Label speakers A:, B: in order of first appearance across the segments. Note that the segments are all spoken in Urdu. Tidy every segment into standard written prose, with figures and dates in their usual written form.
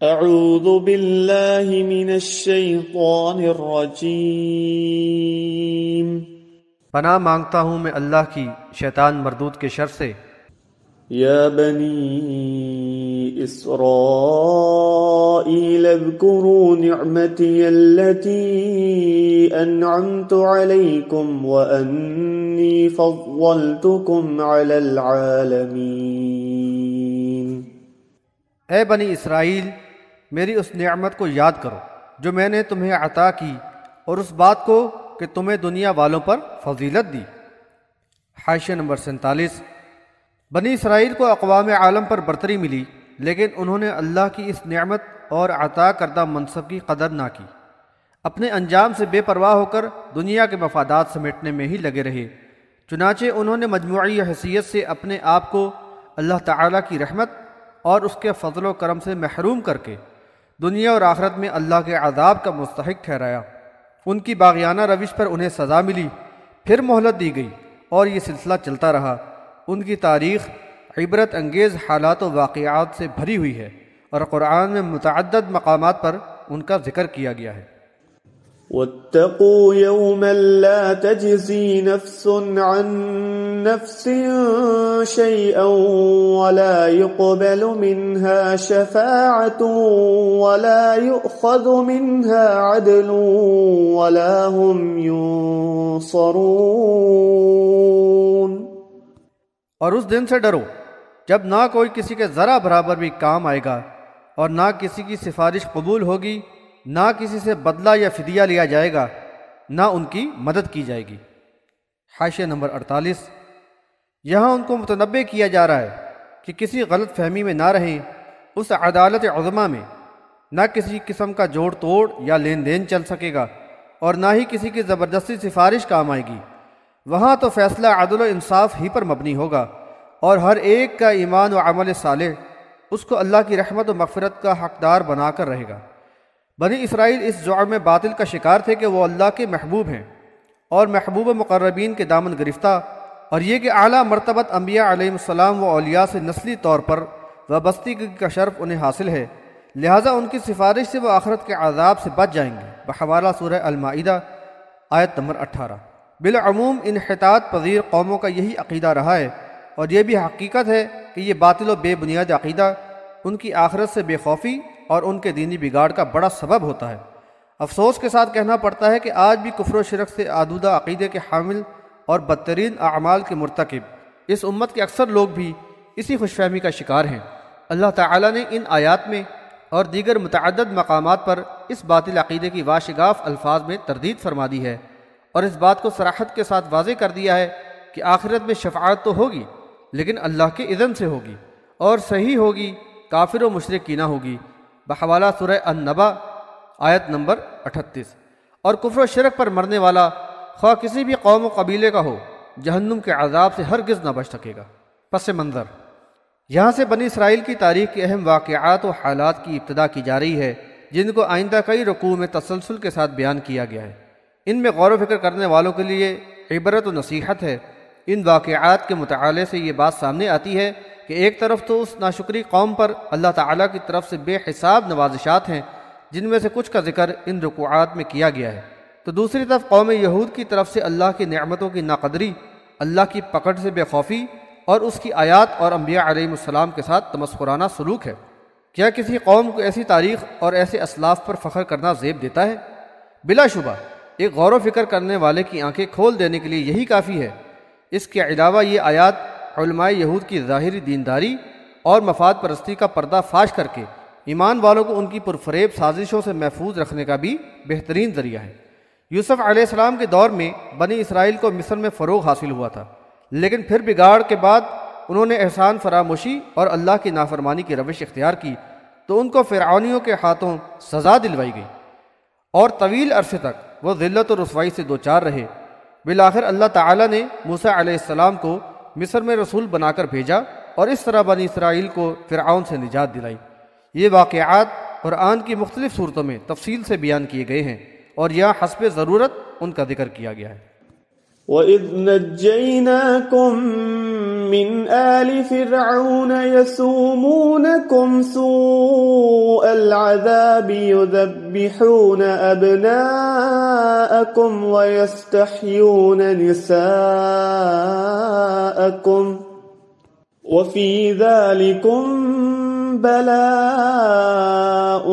A: اعوذ باللہ من الشیطان الرجیم،
B: پناہ مانگتا ہوں میں اللہ کی شیطان مردود کے شر سے۔
A: یا بنی اسرائیل اذکروا نعمتی التي انعمت علیکم وانی فضلتکم علی العالمین۔
B: اے بنی اسرائیل، میری اس نعمت کو یاد کرو جو میں نے تمہیں عطا کی، اور اس بات کو کہ تمہیں دنیا والوں پر فضیلت دی۔ حاشیہ نمبر 47۔ بنی اسرائیل کو اقوام عالم پر برتری ملی، لیکن انہوں نے اللہ کی اس نعمت اور عطا کردہ منصب کی قدر نہ کی، اپنے انجام سے بے پرواہ ہو کر دنیا کے مفادات سمیٹنے میں ہی لگے رہے۔ چنانچہ انہوں نے مجموعی حیثیت سے اپنے آپ کو اللہ تعالیٰ کی رحمت اور اس کے فضل و کرم سے محروم کر کے دنیا اور آخرت میں اللہ کے عذاب کا مستحق ٹھہرایا۔ ان کی باغیانہ روش پر انہیں سزا ملی، پھر مہلت دی گئی، اور یہ سلسلہ چلتا رہا۔ ان کی تاریخ عبرت انگیز حالات و واقعات سے بھری ہوئی ہے، اور قرآن میں متعدد مقامات پر ان کا ذکر کیا گیا ہے۔
A: واتقوا يوما لا تجزي نفس عن نفس شيئا ولا يقبل منها شفاعة ولا يؤخذ منها عدل ولا هم ينصرون۔
B: اور اس دن سے ڈرو جب نہ کوئی کسی کے ذرا برابر بھی کام آئے گا، اور نہ کسی کی سفارش قبول ہوگی، نہ کسی سے بدلہ یا فدیہ لیا جائے گا، نہ ان کی مدد کی جائے گی۔ حاشیہ نمبر 48۔ یہاں ان کو متنبہ کیا جا رہا ہے کہ کسی غلط فہمی میں نہ رہیں۔ اس عدالت عظمیٰ میں نہ کسی قسم کا جوڑ توڑ یا لین دین چل سکے گا، اور نہ ہی کسی کی زبردستی سفارش کام آئے گی۔ وہاں تو فیصلہ عدل و انصاف ہی پر مبنی ہوگا، اور ہر ایک کا ایمان و عمل صالح اس کو اللہ کی رحمت و مغفرت کا حقدار بنا کر رہے گا۔ بنی اسرائیل اس زعم باطل کا شکار تھے کہ وہ اللہ کے محبوب ہیں اور محبوب مقربین کے دامن گرفتہ، اور یہ کہ اعلیٰ مرتبت انبیاء علیہ السلام و اولیاء سے نسلی طور پر وابستگی کا شرف انہیں حاصل ہے، لہٰذا ان کی سفارش سے وہ آخرت کے عذاب سے بچ جائیں گے۔ بحوالہ سورہ المائدہ آیت نمبر 18۔ بالعموم انحطاط پذیر قوموں کا یہی عقیدہ رہا ہے، اور یہ بھی حقیقت ہے کہ یہ باطل و بے بنیاد عقیدہ ان کی آخرت سے بے خوفی اور ان کے دینی بگاڑ کا بڑا سبب ہوتا ہے۔ افسوس کے ساتھ کہنا پڑتا ہے کہ آج بھی کفر و شرک سے آلودہ عقیدے کے حامل اور بدترین اعمال کے مرتکب اس امت کے اکثر لوگ بھی اسی خوش فہمی کا شکار ہیں۔ اللہ تعالیٰ نے ان آیات میں اور دیگر متعدد مقامات پر اس باطل عقیدے کی واشگاف الفاظ میں تردید فرما دی ہے، اور اس بات کو صراحت کے ساتھ واضح کر دیا ہے کہ آخرت میں شفاعت تو ہوگی، لیکن اللہ کے اذن سے ہوگی، اور صحیح ہوگی، کافر و مشرک کی نہ ہوگی۔ بحوالہ سورہ النبا آیت نمبر 38۔ اور کفر و شرک پر مرنے والا خواہ کسی بھی قوم و قبیلے کا ہو، جہنم کے عذاب سے ہرگز نہ بچ سکے گا۔ پس منظر، یہاں سے بنی اسرائیل کی تاریخ کے اہم واقعات و حالات کی ابتدا کی جا رہی ہے، جن کو آئندہ کئی رکوع میں تسلسل کے ساتھ بیان کیا گیا ہے۔ ان میں غور و فکر کرنے والوں کے لیے عبرت و نصیحت ہے۔ ان واقعات کے مطالعے سے یہ بات سامنے آتی ہے کہ ایک طرف تو اس ناشکری قوم پر اللہ تعالیٰ کی طرف سے بے حساب نوازشات ہیں، جن میں سے کچھ کا ذکر ان رکوعات میں کیا گیا ہے، تو دوسری طرف قوم یہود کی طرف سے اللہ کی نعمتوں کی ناقدری، اللہ کی پکڑ سے بے خوفی، اور اس کی آیات اور انبیاء علیہ السلام کے ساتھ تمسخرانہ سلوک ہے۔ کیا کسی قوم کو ایسی تاریخ اور ایسے اسلاف پر فخر کرنا زیب دیتا ہے؟ بلا شبہ ایک غور و فکر کرنے والے کی آنکھیں کھول دینے کے لیے یہی کافی ہے۔ اس کے علاوہ یہ آیات علماء یہود کی ظاہری دینداری اور مفاد پرستی کا پردہ فاش کر کے ایمان والوں کو ان کی پرفریب سازشوں سے محفوظ رکھنے کا بھی بہترین ذریعہ ہے۔ یوسف علیہ السلام کے دور میں بنی اسرائیل کو مصر میں فروغ حاصل ہوا تھا، لیکن پھر بگاڑ کے بعد انہوں نے احسان فراموشی اور اللہ کی نافرمانی کی روش اختیار کی، تو ان کو فرعونیوں کے ہاتھوں سزا دلوائی گئی، اور طویل عرصے تک وہ ذلت و رسوائی سے دوچار رہے۔ بالآخر اللہ تعالیٰ نے موسیٰ علیہ السلام کو مصر میں رسول بنا کر بھیجا، اور اس طرح بنی اسرائیل کو فرعون سے نجات دلائی۔ یہ واقعات قرآن کی مختلف صورتوں میں تفصیل سے بیان کیے گئے ہیں، اور یہاں حسب ضرورت ان کا ذکر کیا گیا ہے۔
A: وَإِذْ نَجَّيْنَاكُمْ مِنْ آلِ فِرْعَوْنَ يَسُومُونَكُمْ سُوءَ الْعَذَابِ يُذَبِّحُونَ أَبْنَاءَكُمْ وَيَسْتَحْيُونَ نِسَاءَكُمْ وَفِي ذَلِكُمْ بَلَاءٌ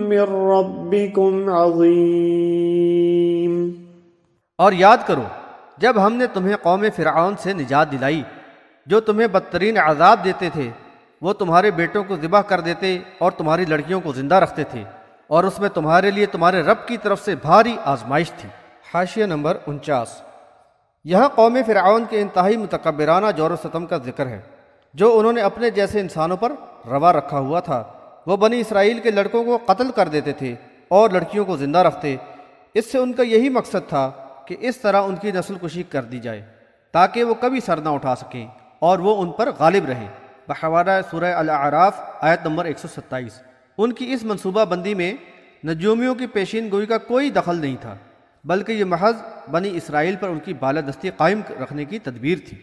A: مِّن رَّبِّكُمْ عَظِيمٌ۔
B: اور یاد کرو جب ہم نے تمہیں قوم فرعون سے نجات دلائی جو تمہیں بدترین عذاب دیتے تھے، وہ تمہارے بیٹوں کو ذبح کر دیتے اور تمہاری لڑکیوں کو زندہ رکھتے تھے، اور اس میں تمہارے لیے تمہارے رب کی طرف سے بھاری آزمائش تھی۔ حاشیہ نمبر 49۔ یہاں قوم فرعون کے انتہائی متکبرانہ جور و ستم کا ذکر ہے جو انہوں نے اپنے جیسے انسانوں پر روا رکھا ہوا تھا۔ وہ بنی اسرائیل کے لڑکوں کو قتل کر دیتے تھے اور لڑکیوں کو زندہ رکھتے۔ اس سے ان کا یہی مقصد تھا کہ اس طرح ان کی نسل کشی کر دی جائے تاکہ وہ کبھی سر نہ اٹھا سکیں اور وہ ان پر غالب رہے۔ بحوالہ سورہ الاعراف آیت نمبر 127۔ ان کی اس منصوبہ بندی میں نجومیوں کی پیشین گوئی کا کوئی دخل نہیں تھا، بلکہ یہ محض بنی اسرائیل پر ان کی بالادستی قائم رکھنے کی تدبیر تھی۔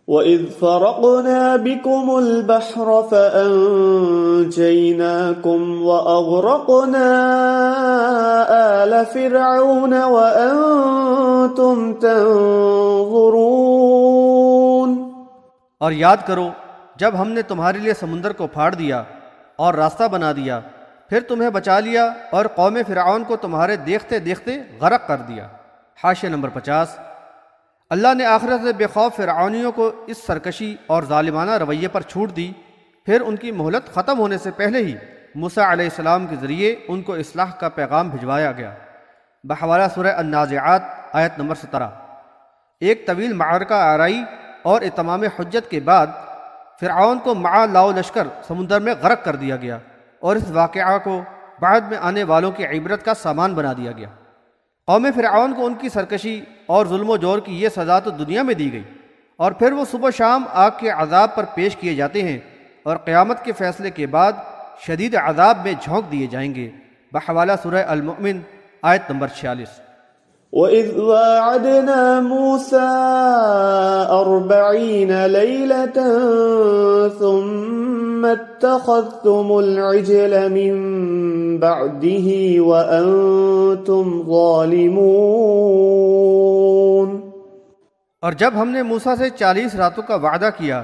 A: وَإِذْ فَرَقْنَا بِكُمُ الْبَحْرَ فَأَنْجَيْنَاكُمْ وَأَغْرَقْنَا آلَ فِرْعَوْنَ وَأَنْتُمْ تَنْظُرُونَ۔
B: اور یاد کرو جب ہم نے تمہارے لیے سمندر کو پھاڑ دیا اور راستہ بنا دیا، پھر تمہیں بچا لیا اور قوم فرعون کو تمہارے دیکھتے دیکھتے غرق کر دیا۔ حاشیہ نمبر 50۔ اللہ نے آخرت سے بے خوف فرعونیوں کو اس سرکشی اور ظالمانہ رویے پر چھوٹ دی، پھر ان کی مہلت ختم ہونے سے پہلے ہی موسیٰ علیہ السلام کے ذریعے ان کو اصلاح کا پیغام بھجوایا گیا۔ بحوالہ سورہ النازعات آیت نمبر 17۔ ایک طویل معرکہ آرائی اور اتمام حجت کے بعد فرعون کو مع لاؤ لشکر سمندر میں غرق کر دیا گیا، اور اس واقعہ کو بعد میں آنے والوں کی عبرت کا سامان بنا دیا گیا۔ قوم فرعون کو ان کی سرکشی اور ظلم و جور کی یہ سزا تو دنیا میں دی گئی، اور پھر وہ صبح شام آگ کے عذاب پر پیش کیے جاتے ہیں، اور قیامت کے فیصلے کے بعد شدید عذاب میں جھونک دیے جائیں گے۔ بحوالہ سورہ المؤمن آیت نمبر 46۔
A: وَإِذْ وَاعَدْنَا مُوسَىٰ 40 لَيْلَةً ثُمَّ اتَّخَذْتُمُ الْعِجْلَ مِن بَعْدِهِ وَأَنْتُمْ ظَالِمُونَ۔
B: اور جب ہم نے موسیٰ سے 40 راتوں کا وعدہ کیا،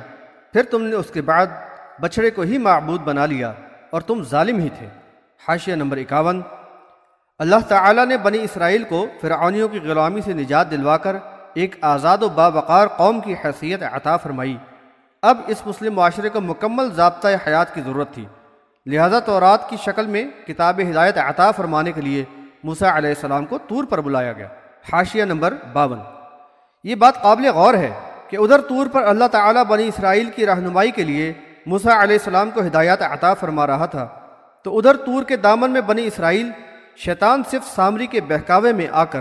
B: پھر تم نے اس کے بعد بچڑے کو ہی معبود بنا لیا اور تم ظالم ہی تھے۔ حاشیہ نمبر 51۔ اللہ تعالیٰ نے بنی اسرائیل کو فرعونیوں کی غلامی سے نجات دلوا کر ایک آزاد و باوقار قوم کی حیثیت عطا فرمائی۔ اب اس مسلم معاشرے کو مکمل ضابطۂ حیات کی ضرورت تھی، لہذا تورات کی شکل میں کتاب ہدایت عطا فرمانے کے لیے موسیٰ علیہ السلام کو طور پر بلایا گیا۔ حاشیہ نمبر 52۔ یہ بات قابل غور ہے کہ ادھر طور پر اللہ تعالیٰ بنی اسرائیل کی رہنمائی کے لیے موسیٰ علیہ السلام کو ہدایات عطا فرما رہا تھا، تو ادھر طور کے دامن میں بنی اسرائیل شیطان صرف سامری کے بہکاوے میں آ کر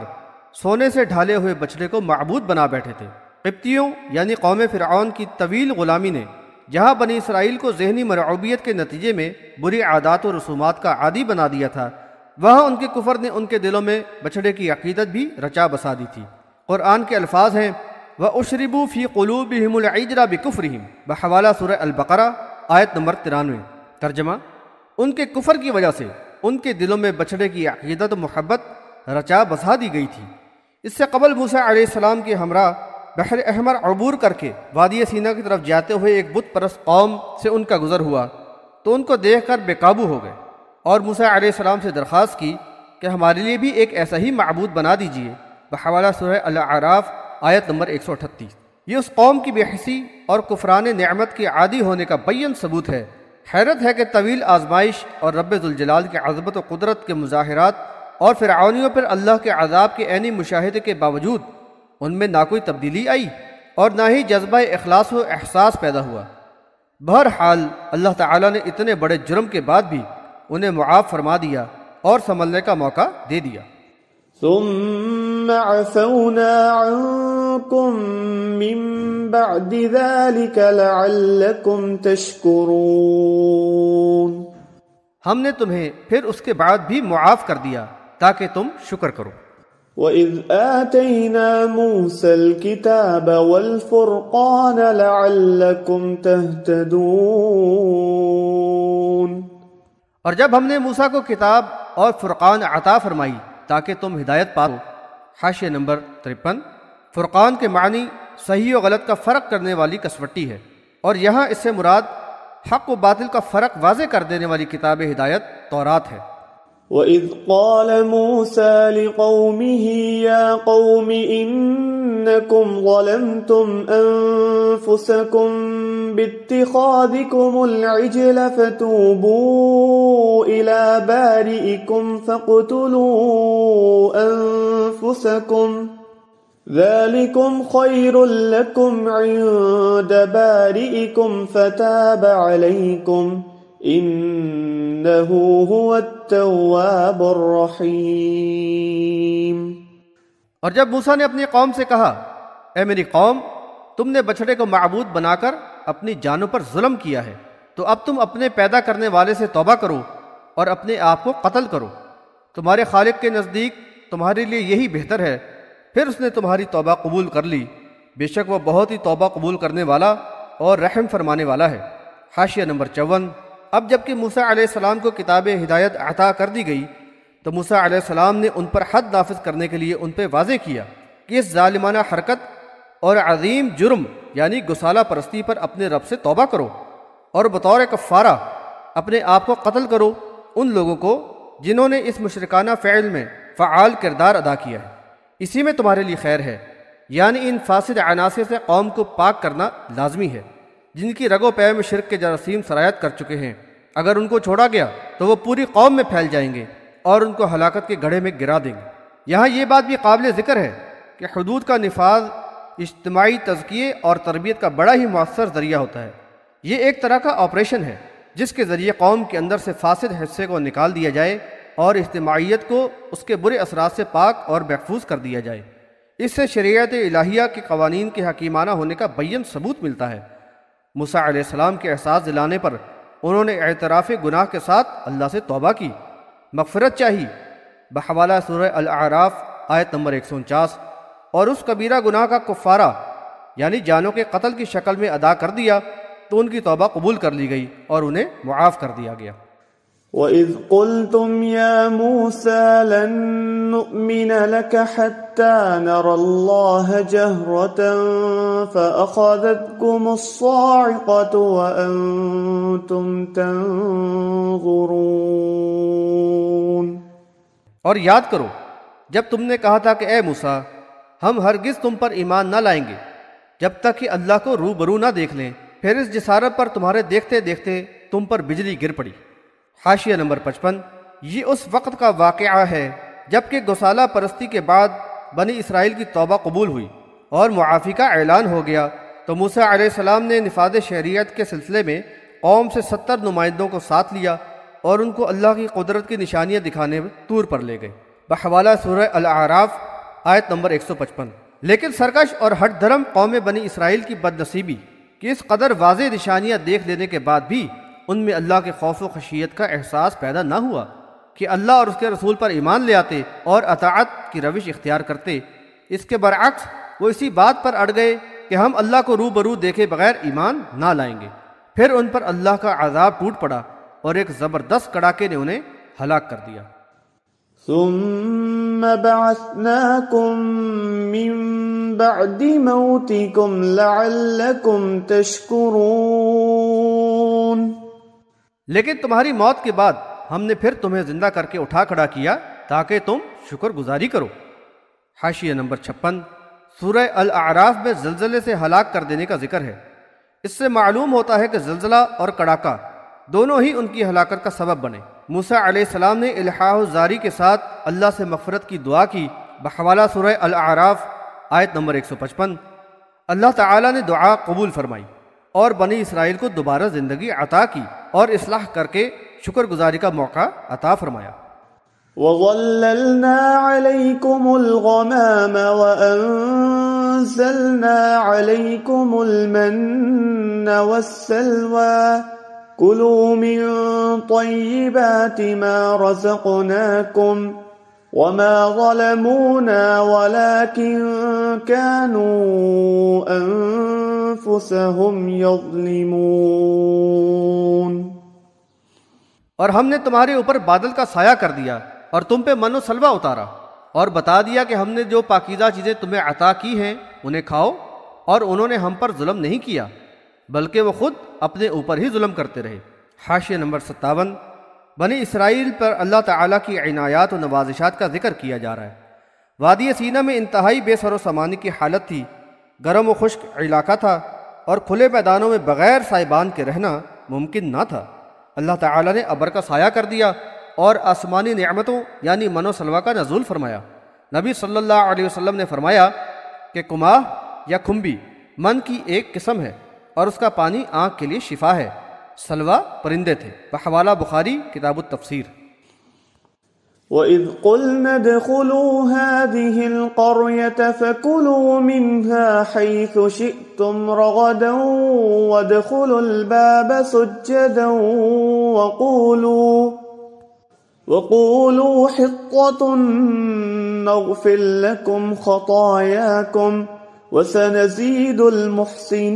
B: سونے سے ڈھالے ہوئے بچڑے کو معبود بنا بیٹھے تھے۔ قبطیوں یعنی قوم فرعون کی طویل غلامی نے جہاں بنی اسرائیل کو ذہنی مرعوبیت کے نتیجے میں بری عادات و رسومات کا عادی بنا دیا تھا، وہاں ان کے کفر نے ان کے دلوں میں بچڑے کی عقیدت بھی رچا بسا دی تھی۔ قرآن کے الفاظ ہیں وَأُشْرِبُوا فِي قُلُوبِهِمُ الْعِجْلَ بِكُفْرِهِمْ بحوالہ سورہ البقرہ آیت نمبر 93۔ ترجمہ: ان کے کفر کی وجہ سے ان کے دلوں میں بچڑے کی عقیدت و محبت رچا بسا دی گئی تھی۔ اس سے قبل موسیٰ علیہ السلام کے ہمراہ بحر احمر عبور کر کے وادی سینا کی طرف جاتے ہوئے ایک بت پرست قوم سے ان کا گزر ہوا تو ان کو دیکھ کر بے قابو ہو گئے اور موسیٰ علیہ السلام سے درخواست کی کہ ہمارے لیے بھی ایک ایسا ہی معبود بنا دیجیے۔ بحوالہ سورہ الاعراف آیت نمبر 138۔ یہ اس قوم کی بے حسی اور کفران نعمت کے عادی ہونے کا بیان ثبوت ہے۔ حیرت ہے کہ طویل آزمائش اور رب ذوالجلال کے عظمت و قدرت کے مظاہرات اور فرعونیوں پر اللہ کے عذاب کے عینی مشاہدے کے باوجود ان میں نہ کوئی تبدیلی آئی اور نہ ہی جذبہ اخلاص و احساس پیدا ہوا۔ بہرحال اللہ تعالیٰ نے اتنے بڑے جرم کے بعد بھی انہیں معاف فرما دیا اور سنبھلنے کا موقع دے دیا۔
A: ثم عفونا عنكم من بعد ذلك لعلكم تشكرون۔
B: ہم نے تمہیں پھر اس کے بعد بھی معاف کر دیا تاکہ تم شکر کرو۔
A: وَإِذْ آتَيْنَا مُوسَى الْكِتَابَ وَالْفُرْقَانَ لَعَلَّكُمْ تَهْتَدُونَ۔
B: اور جب ہم نے موسیٰ کو کتاب اور فرقان عطا فرمائی تاکہ تم ہدایت پاؤ۔ حاشیہ نمبر 53۔ فرقان کے معنی صحیح و غلط کا فرق کرنے والی کسوٹی ہے، اور یہاں اس سے مراد حق و باطل کا فرق واضح کر دینے والی کتاب ہدایت تورات ہے۔
A: وَإِذْ قَالَ مُوسَى لِقَوْمِهِ يَا قَوْمِ إِنَّكُمْ ظَلَمْتُمْ أَنفُسَكُمْ بِاتِّخَاذِكُمُ الْعِجْلَ فَتُوبُوا إِلَى بَارِئِكُمْ فَاقْتُلُوا أَنفُسَكُمْ ذَلِكُمْ خَيْرٌ لَكُمْ عِندَ بَارِئِكُمْ فَتَابَ عَلَيْكُمْ إِنَّهُ هُوَ التَّوَّابُ الرَّحِيمُ۔
B: اور جب موسیٰ نے اپنی قوم سے کہا، اے میری قوم، تم نے بچڑے کو معبود بنا کر اپنی جانوں پر ظلم کیا ہے، تو اب تم اپنے پیدا کرنے والے سے توبہ کرو اور اپنے آپ کو قتل کرو، تمہارے خالق کے نزدیک تمہارے لیے یہی بہتر ہے۔ پھر اس نے تمہاری توبہ قبول کر لی، بے شک وہ بہت ہی توبہ قبول کرنے والا اور رحم فرمانے والا ہے۔ حاشیہ نمبر 54۔ اب جب کہ موسیٰ علیہ السلام کو کتاب ہدایت عطا کر دی گئی تو موسیٰ علیہ السلام نے ان پر حد نافذ کرنے کے لیے ان پہ واضح کیا کہ اس ظالمانہ حرکت اور عظیم جرم یعنی گسالہ پرستی پر اپنے رب سے توبہ کرو، اور بطور کفارہ اپنے آپ کو قتل کرو ان لوگوں کو جنہوں نے اس مشرکانہ فعل میں فعال کردار ادا کیا ہے، اسی میں تمہارے لیے خیر ہے۔ یعنی ان فاسد عناصر سے قوم کو پاک کرنا لازمی ہے جن کی رگ و پے میں شرک کے جراثیم سرایت کر چکے ہیں۔ اگر ان کو چھوڑا گیا تو وہ پوری قوم میں پھیل جائیں گے اور ان کو ہلاکت کے گڑھے میں گرا دیں گے۔ یہاں یہ بات بھی قابل ذکر ہے کہ حدود کا نفاذ اجتماعی تزکیے اور تربیت کا بڑا ہی مؤثر ذریعہ ہوتا ہے۔ یہ ایک طرح کا آپریشن ہے جس کے ذریعے قوم کے اندر سے فاسد حصے کو نکال دیا جائے اور اجتماعیت کو اس کے برے اثرات سے پاک اور محفوظ کر دیا جائے۔ اس سے شریعت الہیہ کے قوانین کے حکیمانہ ہونے کا بیان ثبوت ملتا ہے۔ موسیٰ علیہ السلام کے احساس دلانے پر انہوں نے اعتراف گناہ کے ساتھ اللہ سے توبہ کی، مغفرت چاہی بحوالہ سورہ الاعراف آیت نمبر 149، اور اس کبیرہ گناہ کا کفارہ یعنی جانوں کے قتل کی شکل میں ادا کر دیا تو ان کی توبہ قبول کر لی گئی اور انہیں معاف کر دیا گیا۔
A: وَإِذْ قُلْتُمْ يَا مُوسَى لَن نُّؤْمِنَ لَكَ حَتَّى نَرَى اللَّهَ جَهْرَةً فَأَخَذَتْكُمُ الصَّاعِقَةُ وَأَنتُمْ تَنظُرُونَ۔
B: اور یاد کرو جب تم نے کہا تھا کہ اے موسیٰ، ہم ہرگز تم پر ایمان نہ لائیں گے جب تک کہ اللہ کو روبرو نہ دیکھ لیں، پھر اس جسارت پر تمہارے دیکھتے دیکھتے تم پر بجلی گر پڑی۔ حاشیہ نمبر 55۔ یہ اس وقت کا واقعہ ہے جب کہ گسالہ پرستی کے بعد بنی اسرائیل کی توبہ قبول ہوئی اور معافی کا اعلان ہو گیا تو موسیٰ علیہ السلام نے نفاذ شریعت کے سلسلے میں قوم سے 70 نمائندوں کو ساتھ لیا اور ان کو اللہ کی قدرت کی نشانیاں دکھانے طور پر لے گئے بحوالہ سورہ الاعراف آیت نمبر 155۔ لیکن سرکش اور ہٹ دھرم قوم بنی اسرائیل کی بد نصیبی کہ اس قدر واضح نشانیاں دیکھ لینے کے بعد بھی ان میں اللہ کے خوف و خشیت کا احساس پیدا نہ ہوا کہ اللہ اور اس کے رسول پر ایمان لے آتے اور اطاعت کی روش اختیار کرتے۔ اس کے برعکس وہ اسی بات پر اڑ گئے کہ ہم اللہ کو روبرو دیکھے بغیر ایمان نہ لائیں گے۔ پھر ان پر اللہ کا عذاب ٹوٹ پڑا اور ایک زبردست کڑاکے نے انہیں ہلاک کر دیا۔
A: ثم بعثناكم من بعد موتكم لعلكم تشكرون۔
B: لیکن تمہاری موت کے بعد ہم نے پھر تمہیں زندہ کر کے اٹھا کھڑا کیا تاکہ تم شکر گزاری کرو۔ حاشیہ نمبر 56۔ سورہ الاعراف میں زلزلے سے ہلاک کر دینے کا ذکر ہے۔ اس سے معلوم ہوتا ہے کہ زلزلہ اور کڑاکا دونوں ہی ان کی ہلاکت کا سبب بنے۔ موسیٰ علیہ السلام نے الحاح الزاری کے ساتھ اللہ سے مغفرت کی دعا کی بحوالہ سورہ الاعراف آیت نمبر 155۔ اللہ تعالیٰ نے دعا قبول فرمائی اور بنی اسرائیل کو دوبارہ زندگی عطا کی اور اصلاح کر کے شکر گزاری کا موقع عطا فرمایا۔
A: وَظَلَّلْنَا عَلَيْكُمُ الْغَمَامَ وَأَنزَلْنَا عَلَيْكُمُ الْمَنَّ وَالسَّلْوَىٰ كُلُوا مِن طَيِّبَاتِ مَا رَزَقْنَاكُمْ وما ظلمونا ولكن كانوا أنفسهم يظلمون۔
B: اور ہم نے تمہارے اوپر بادل کا سایہ کر دیا اور تم پہ من و سلوہ اتارا، اور بتا دیا کہ ہم نے جو پاکیزہ چیزیں تمہیں عطا کی ہیں انہیں کھاؤ، اور انہوں نے ہم پر ظلم نہیں کیا بلکہ وہ خود اپنے اوپر ہی ظلم کرتے رہے۔ حاشیہ نمبر 57۔ بنی اسرائیل پر اللہ تعالیٰ کی عنایات و نوازشات کا ذکر کیا جا رہا ہے۔ وادی سینا میں انتہائی بے سر و سامانی کی حالت تھی، گرم و خشک علاقہ تھا اور کھلے میدانوں میں بغیر سائبان کے رہنا ممکن نہ تھا۔ اللہ تعالیٰ نے ابر کا سایہ کر دیا اور آسمانی نعمتوں یعنی من و سلوہ کا نزول فرمایا۔ نبی صلی اللہ علیہ وسلم نے فرمایا کہ کماہ یا کھمبی من کی ایک قسم ہے اور اس کا پانی آنکھ کے لیے شفا ہے، سلوہ پرندے تھے۔ بحوالہ بخاری کتاب التفسیر۔
A: وَإِذْ قُلْنَا ادْخُلُوا هَٰذِهِ الْقَرْيَةَ فَكُلُوا مِنْهَا حَيْثُ شِئْتُمْ رَغَدًا وَادْخُلُوا الْبَابَ سُجَّدًا وَقُولُوا حِطَّةٌ نَغْفِرْ لَكُمْ خَطَايَاكُمْ وَسَنَزِيدُ الْمُحْسِنِينَ۔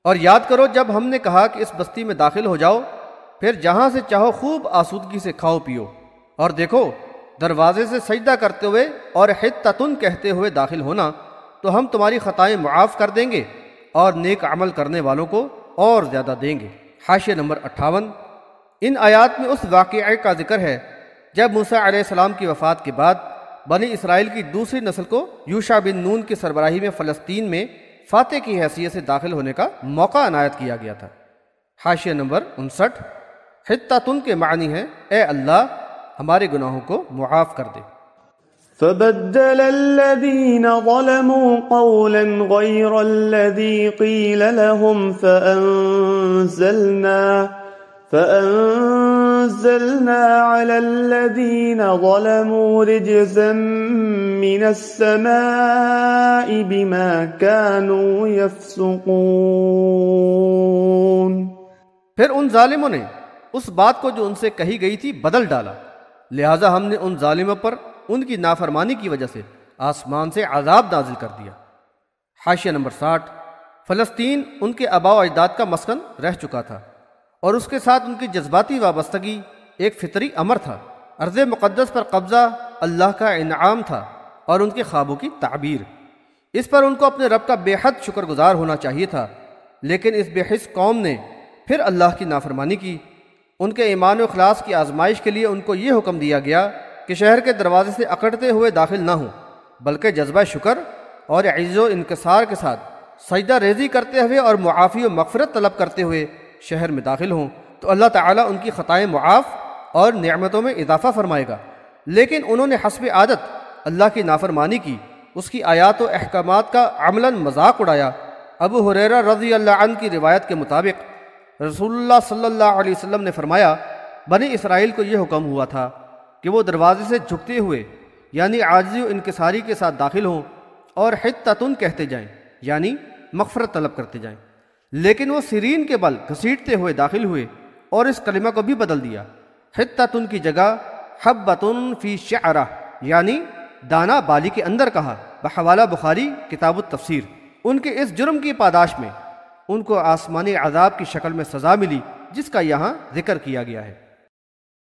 B: اور یاد کرو جب ہم نے کہا کہ اس بستی میں داخل ہو جاؤ، پھر جہاں سے چاہو خوب آسودگی سے کھاؤ پیو، اور دیکھو دروازے سے سجدہ کرتے ہوئے اور حطۃ کہتے ہوئے داخل ہونا تو ہم تمہاری خطائیں معاف کر دیں گے اور نیک عمل کرنے والوں کو اور زیادہ دیں گے۔ حاشیہ نمبر 58۔ ان آیات میں اس واقعے کا ذکر ہے جب موسیٰ علیہ السلام کی وفات کے بعد بنی اسرائیل کی دوسری نسل کو یوشع بن نون کی سربراہی میں فلسطین میں فاتح کی حیثیت سے داخل ہونے کا موقع عنایت کیا گیا تھا۔ حاشیہ نمبر 59۔ حطۃ کے معنی ہے اے اللہ ہمارے گناہوں کو معاف کر دے۔
A: فبدل الذين ظلموا قولا غير الذي قيل لهم فأنزلنا على الذين ظلموا رجزا من السماء بما كانوا يفسقون۔
B: پھر ان ظالموں نے اس بات کو جو ان سے کہی گئی تھی بدل ڈالا، لہٰذا ہم نے ان ظالموں پر ان کی نافرمانی کی وجہ سے آسمان سے عذاب نازل کر دیا۔ حاشیہ نمبر 60۔ فلسطین ان کے آباء و اجداد کا مسکن رہ چکا تھا اور اس کے ساتھ ان کی جذباتی وابستگی ایک فطری امر تھا۔ ارض مقدس پر قبضہ اللہ کا انعام تھا اور ان کے خوابوں کی تعبیر۔ اس پر ان کو اپنے رب کا بے حد شکر گزار ہونا چاہیے تھا، لیکن اس بے حس قوم نے پھر اللہ کی نافرمانی کی۔ ان کے ایمان و اخلاص کی آزمائش کے لیے ان کو یہ حکم دیا گیا کہ شہر کے دروازے سے اکڑتے ہوئے داخل نہ ہوں، بلکہ جذبہ شکر اور عجز و انکسار کے ساتھ سجدہ ریزی کرتے ہوئے اور معافی و مغفرت طلب کرتے ہوئے شہر میں داخل ہوں تو اللہ تعالیٰ ان کی خطائیں معاف اور نعمتوں میں اضافہ فرمائے گا۔ لیکن انہوں نے حسب عادت اللہ کی نافرمانی کی، اس کی آیات و احکامات کا عملاً مذاق اڑایا۔ ابو ہریرہ رضی اللہ عنہ کی روایت کے مطابق رسول اللہ صلی اللہ علیہ وسلم نے فرمایا بنی اسرائیل کو یہ حکم ہوا تھا کہ وہ دروازے سے جھکتے ہوئے یعنی عاجزی و انکساری کے ساتھ داخل ہوں اور حطۃ کہتے جائیں یعنی مغفرت طلب کرتے جائیں، لیکن وہ سرین کے بل گھسیٹتے ہوئے داخل ہوئے اور اس کلمہ کو بھی بدل دیا۔ حطۃ کی جگہ حبۃ فی شعرہ یعنی دانہ بالی کے اندر کہا۔ بحوالہ بخاری کتاب التفسیر۔ ان کے اس جرم کی پاداش میں ان کو آسمانی عذاب کی شکل میں سزا ملی جس کا یہاں ذکر کیا گیا ہے۔